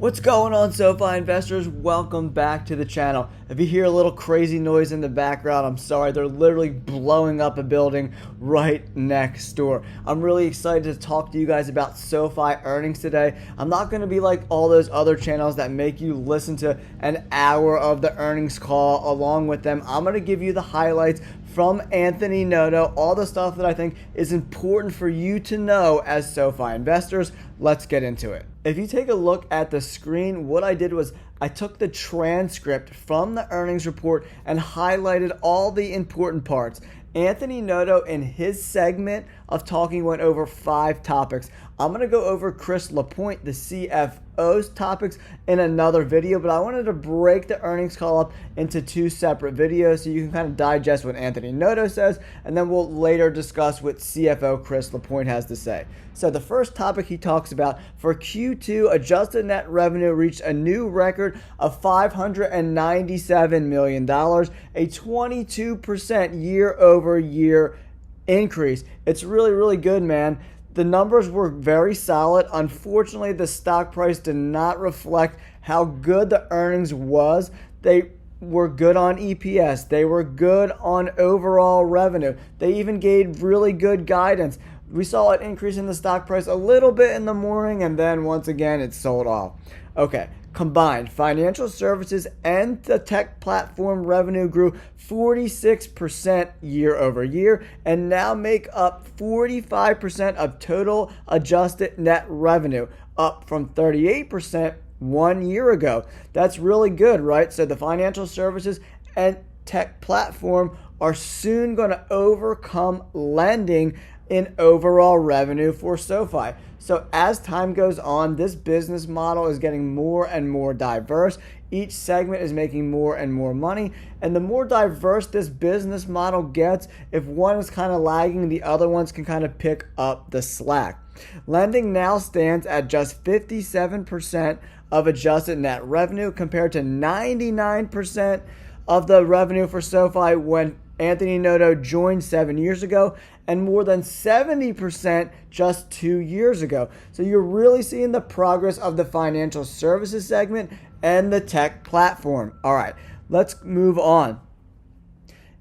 What's going on, Sofi investors? Welcome back to the channel. If you hear a little crazy noise in the background, I'm sorry. They're literally blowing up a building right next door. I'm really excited to talk to you guys about Sofi earnings today. I'm not going to be like all those other channels that make you listen to an hour of the earnings call along with them. I'm going to give you the highlights from Anthony Noto, all the stuff that I think is important for you to know as Sofi investors. Let's get into it. If you take a look at the screen, what I did was I took the transcript from the earnings report and highlighted all the important parts. Anthony Noto, in his segment of talking, went over 5 topics. I'm going to go over Chris Lapointe, the CFO's topics, in another video, but I wanted to break the earnings call up into 2 separate videos so you can kind of digest what Anthony Noto says, and then we'll later discuss what CFO Chris Lapointe has to say. So the first topic he talks about, for Q2, adjusted net revenue reached a new record of $597 million, a 22% year-over-year increase. It's really, really good, man. The numbers were very solid. Unfortunately, the stock price did not reflect how good the earnings was. They were good on EPS. They were good on overall revenue. They even gave really good guidance. We saw an increase in the stock price a little bit in the morning, and then once again, it sold off. Okay, combined financial services and the tech platform revenue grew 46% year over year and now make up 45% of total adjusted net revenue, up from 38% 1 year ago. That's really good, right? So the financial services and tech platform are soon going to overcome lending in overall revenue for Sofi. So as time goes on, this business model is getting more and more diverse. Each segment is making more and more money. And the more diverse this business model gets, if one is kind of lagging, the other ones can kind of pick up the slack. Lending now stands at just 57% of adjusted net revenue compared to 99% of the revenue for Sofi when Anthony Noto joined 7 years ago, and more than 70% just 2 years ago. So you're really seeing the progress of the financial services segment and the tech platform. All right, let's move on.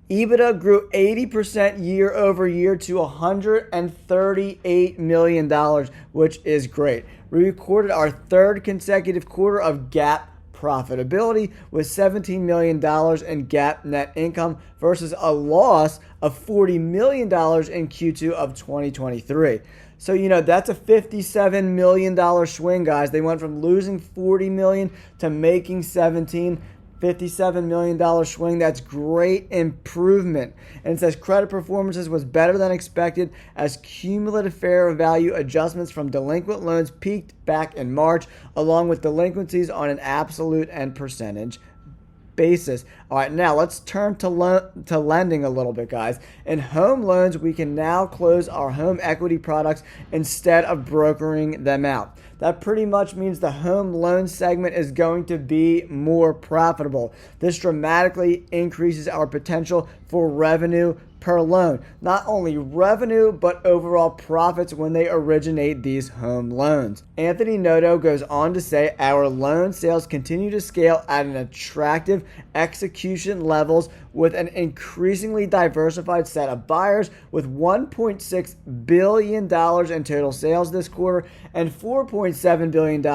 EBITDA grew 80% year over year to $138 million, which is great. We recorded our 3rd consecutive quarter of GAAP profitability with $17 million in GAAP net income versus a loss of $40 million in Q2 of 2023. So, that's a $57 million swing, guys. They went from losing $40 million to making $17 $57 million swing. That's great improvement. And it says credit performances was better than expected as cumulative fair value adjustments from delinquent loans peaked back in March, along with delinquencies on an absolute and percentage basis. All right, now let's turn to lending a little bit, guys. In home loans, we can now close our home equity products instead of brokering them out. That pretty much means the home loan segment is going to be more profitable. This dramatically increases our potential for revenue per loan. Not only revenue, but overall profits when they originate these home loans. Anthony Noto goes on to say our loan sales continue to scale at an attractive execution levels with an increasingly diversified set of buyers, with $1.6 billion in total sales this quarter and $4.7 billion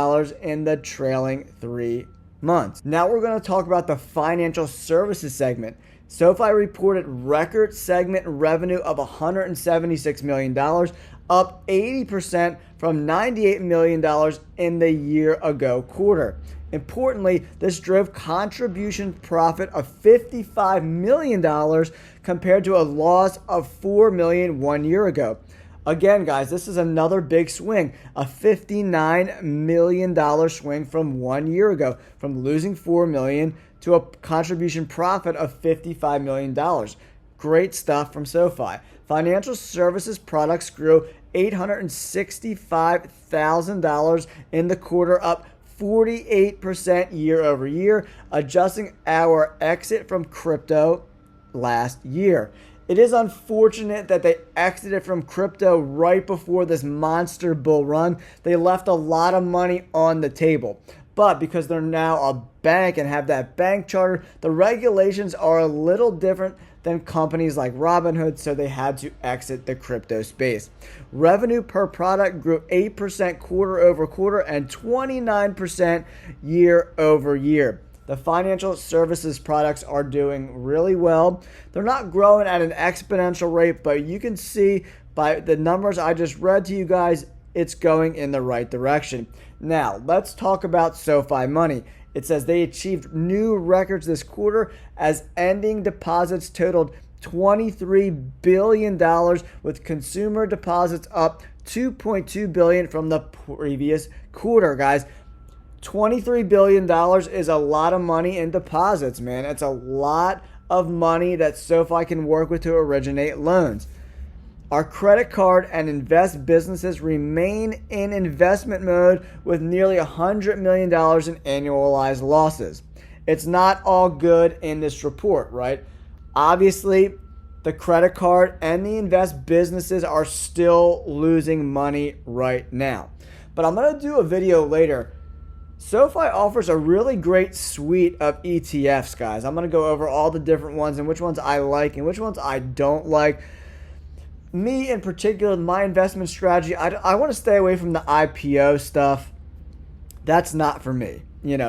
in the trailing 3 months. Now we're going to talk about the financial services segment. Sofi reported record segment revenue of $176 million, up 80% from $98 million in the year ago quarter. Importantly, this drove contribution profit of $55 million compared to a loss of $4 million 1 year ago. Again, guys, this is another big swing, a $59 million swing from 1 year ago, from losing $4 million to a contribution profit of $55 million. Great stuff from Sofi. Financial services products grew $865,000 in the quarter, up 48% year over year, adjusting our exit from crypto last year. It is unfortunate that they exited from crypto right before this monster bull run. They left a lot of money on the table. But because they're now a bank and have that bank charter, the regulations are a little different than companies like Robinhood, so they had to exit the crypto space. Revenue per product grew 8% quarter over quarter and 29% year over year. The financial services products are doing really well. They're not growing at an exponential rate, but you can see by the numbers I just read to you guys, it's going in the right direction. Now, let's talk about SoFi Money. It says they achieved new records this quarter as ending deposits totaled $23 billion, with consumer deposits up $2.2 billion from the previous quarter, guys. $23 billion is a lot of money in deposits, man. It's a lot of money that SoFi can work with to originate loans. Our credit card and invest businesses remain in investment mode with nearly $100 million in annualized losses. It's not all good in this report, right? Obviously, the credit card and the invest businesses are still losing money right now. But I'm going to do a video later. SoFi offers a really great suite of ETFs, guys. I'm going to go over all the different ones and which ones I like and which ones I don't like. Me in particular, my investment strategy, I want to stay away from the IPO stuff. That's not for me,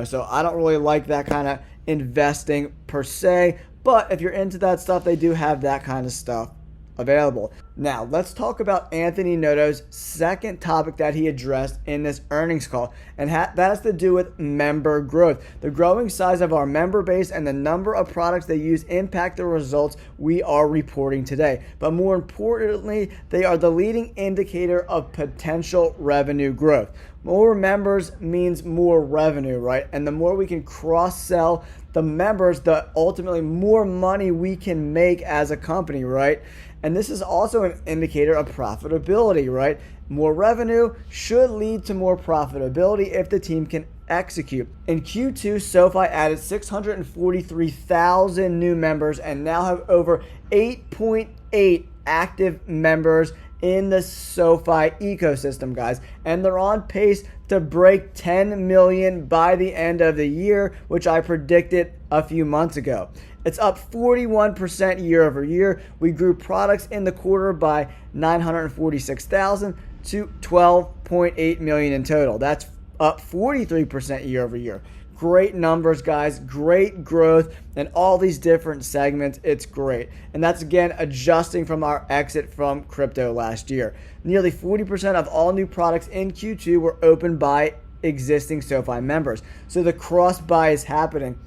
so I don't really like that kind of investing per se. But if you're into that stuff, they do have that kind of stuff available. Now, let's talk about Anthony Noto's second topic that he addressed in this earnings call, and that has to do with member growth. The growing size of our member base and the number of products they use impact the results we are reporting today. But more importantly, they are the leading indicator of potential revenue growth. More members means more revenue, right? And the more we can cross-sell the members, the ultimately more money we can make as a company, right? And this is also an indicator of profitability, right? More revenue should lead to more profitability if the team can execute. In Q2, SoFi added 643,000 new members and now have over 8.8 active members in the SoFi ecosystem, guys. And they're on pace to break 10 million by the end of the year, which I predicted a few months ago. It's up 41% year over year. We grew products in the quarter by 946,000 to 12.8 million in total. That's up 43% year over year. Great numbers, guys. Great growth in all these different segments. It's great. And that's, again, adjusting from our exit from crypto last year. Nearly 40% of all new products in Q2 were opened by existing SoFi members. So the cross-buy is happening.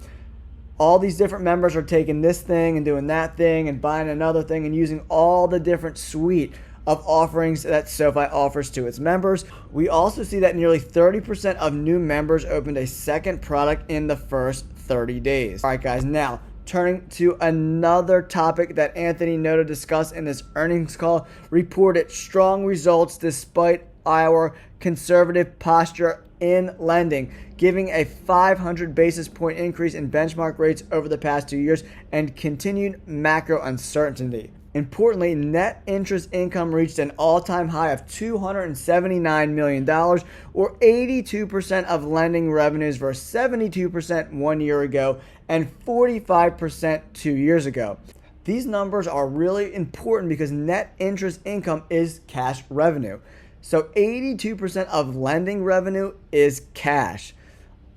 All these different members are taking this thing and doing that thing and buying another thing and using all the different suite of offerings that SoFi offers to its members. We also see that nearly 30% of new members opened a second product in the first 30 days. All right, guys, now turning to another topic that Anthony Noto discussed in this earnings call, reported strong results despite our conservative posture in lending, giving a 500 basis point increase in benchmark rates over the past 2 years and continued macro uncertainty. Importantly, net interest income reached an all-time high of $279 million, or 82% of lending revenues versus 72% 1 year ago and 45% 2 years ago. These numbers are really important because net interest income is cash revenue. So 82% of lending revenue is cash.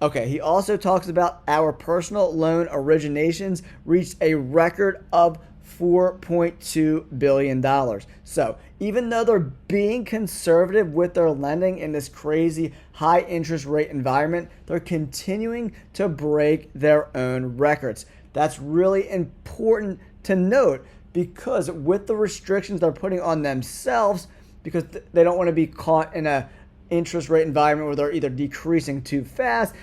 Okay, he also talks about our personal loan originations reached a record of $4.2 billion. So even though they're being conservative with their lending in this crazy high interest rate environment, they're continuing to break their own records. That's really important to note because with the restrictions they're putting on themselves, because they don't want to be caught in a interest rate environment where they're either decreasing too fast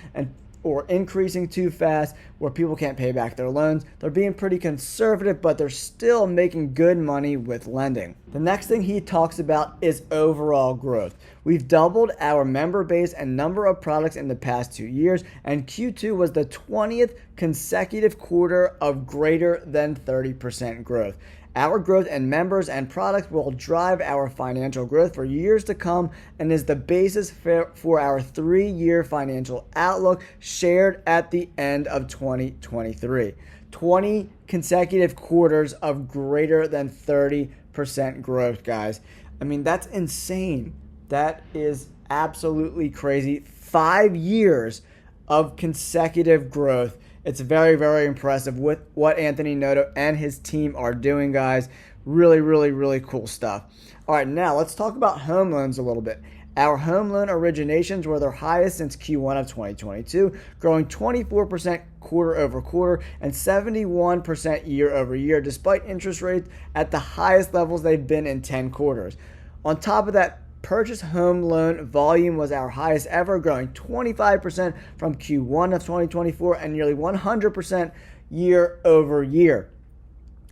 or increasing too fast where people can't pay back their loans. They're being pretty conservative, but they're still making good money with lending. The next thing he talks about is overall growth. We've doubled our member base and number of products in the past 2 years, and Q2 was the 20th consecutive quarter of greater than 30% growth. Our growth in members and products will drive our financial growth for years to come and is the basis for our 3-year financial outlook shared at the end of 2023. 20 consecutive quarters of greater than 30% growth, guys. I mean, that's insane. That is absolutely crazy. 5 years of consecutive growth. It's very, very impressive with what Anthony Noto and his team are doing, guys. Really, really, really cool stuff. All right, now let's talk about home loans a little bit. Our home loan originations were their highest since Q1 of 2022, growing 24% quarter over quarter and 71% year over year, despite interest rates at the highest levels they've been in 10 quarters. On top of that, purchase home loan volume was our highest ever, growing 25% from Q1 of 2024 and nearly 100% year over year.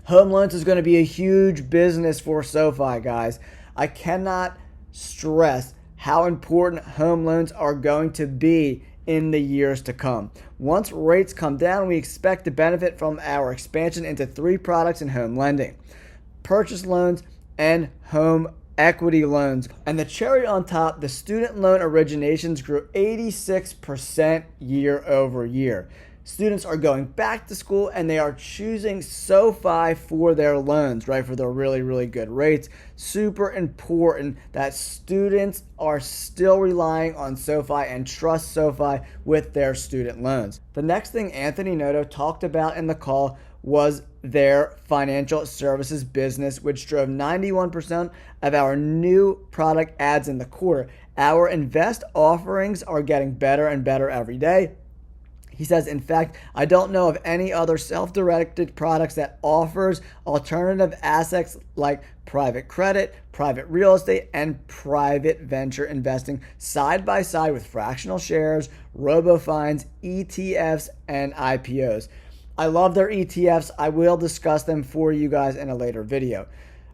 Home loans is going to be a huge business for SoFi, guys. I cannot stress how important home loans are going to be in the years to come. Once rates come down, we expect to benefit from our expansion into 3 products in home lending: purchase loans and home equity loans. And the cherry on top, the student loan originations grew 86% year over year. Students are going back to school and they are choosing SoFi for their loans, right? For their really, really good rates. Super important that students are still relying on SoFi and trust SoFi with their student loans. The next thing Anthony Noto talked about in the call was their financial services business, which drove 91% of our new product ads in the quarter. Our invest offerings are getting better and better every day. He says, in fact, I don't know of any other self-directed products that offers alternative assets like private credit, private real estate, and private venture investing side by side with fractional shares, robo-funds, ETFs, and IPOs. I love their ETFs. I will discuss them for you guys in a later video.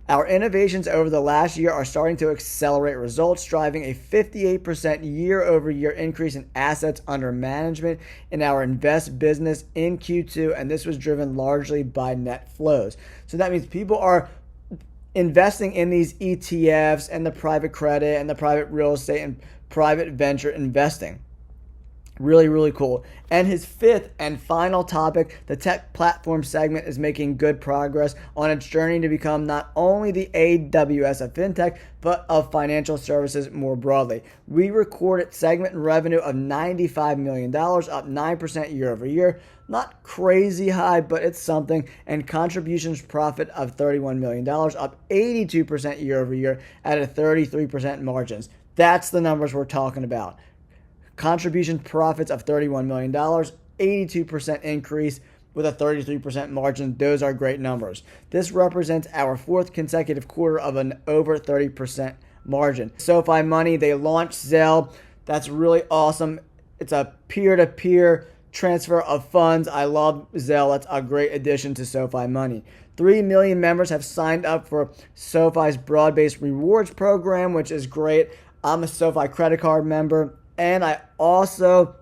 Our innovations over the last year are starting to accelerate results, driving a 58% year-over-year increase in assets under management in our invest business in Q2, and this was driven largely by net flows. So that means people are investing in these ETFs and the private credit and the private real estate and private venture investing. Really, really cool. And his 5th and final topic, the tech platform segment, is making good progress on its journey to become not only the AWS of fintech, but of financial services more broadly. We recorded segment revenue of $95 million, up 9% year over year. Not crazy high, but it's something. And contributions profit of $31 million, up 82% year over year at a 33% margins. That's the numbers we're talking about. Contribution profits of $31 million, 82% increase with a 33% margin. Those are great numbers. This represents our 4th consecutive quarter of an over 30% margin. SoFi Money, they launched Zelle. That's really awesome. It's a peer-to-peer transfer of funds. I love Zelle. That's a great addition to SoFi Money. 3 million members have signed up for SoFi's broad-based rewards program, which is great. I'm a SoFi credit card member. And I also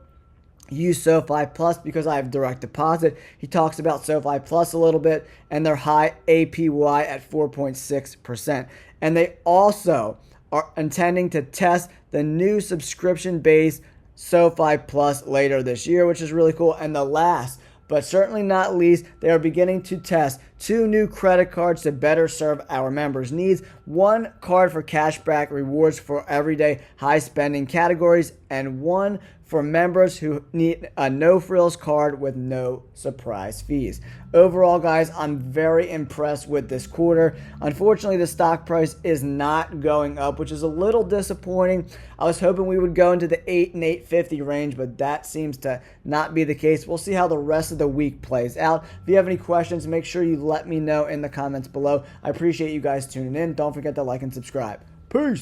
use SoFi Plus because I have direct deposit. He talks about SoFi Plus a little bit and their high APY at 4.6%. And they also are intending to test the new subscription-based SoFi Plus later this year, which is really cool. And the last, but certainly not least, they are beginning to test 2 new credit cards to better serve our members' needs. 1 card for cashback rewards for everyday high spending categories, and 1 for members who need a no-frills card with no surprise fees. Overall, guys, I'm very impressed with this quarter. Unfortunately, the stock price is not going up, which is a little disappointing. I was hoping we would go into the 8 and 850 range, but that seems to not be the case. We'll see how the rest of the week plays out. If you have any questions, make sure you let me know in the comments below. I appreciate you guys tuning in. Don't forget to like and subscribe. Peace!